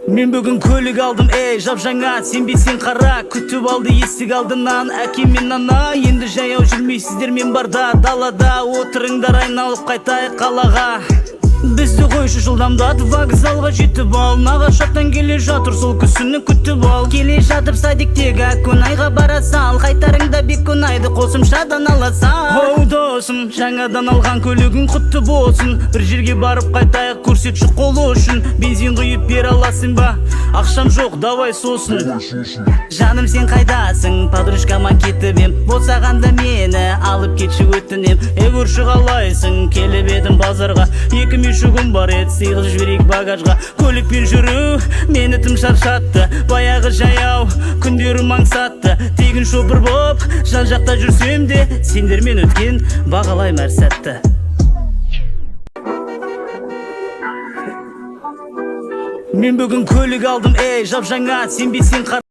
Мен бүгін көлік алдым, жап жаңа, сенбесең қара. Күтіп алды есік алдынан әкем мен ана. Енді жаяу жүрмейсіздер, мен барда, далада. Отырыңдар, айналып қайтайық қалаға. Бізді қойшы жылдамдат, вокзалға жетіп ал. Нағашақтан келе жатыр, сол күсіні күтіп ал. Келе жатып садиктегі Көкөнайға бара сал. Қайтарыңда Көкөнайды қосымшадан ала сал. Оу досым, жаңадан алған көлігің құтты болсын. Бір жерге барып қайтайық, көрсетші қолы үшін. Бензин құйып бер аласың ба? Ақшам жоқ, давай сосын. Жаным, сен қайдасың? Подружкама кетіп ем, босағанда мені алып кетші өтінем. Көрші қалайсың? Келіп едім базарға, 2-3 күн бар еді, сыйғыз жіберейік багажға. Көлікпен жүру мені тым шаршатты, баяғы жаяу күндерім аңсатты. Тегін шопыр боп жан жақта жүрсем де, сендермен өткен бағалайм әр сәтті. Мен бүгін көлік алдым, жап жаңа, сенбесең қара.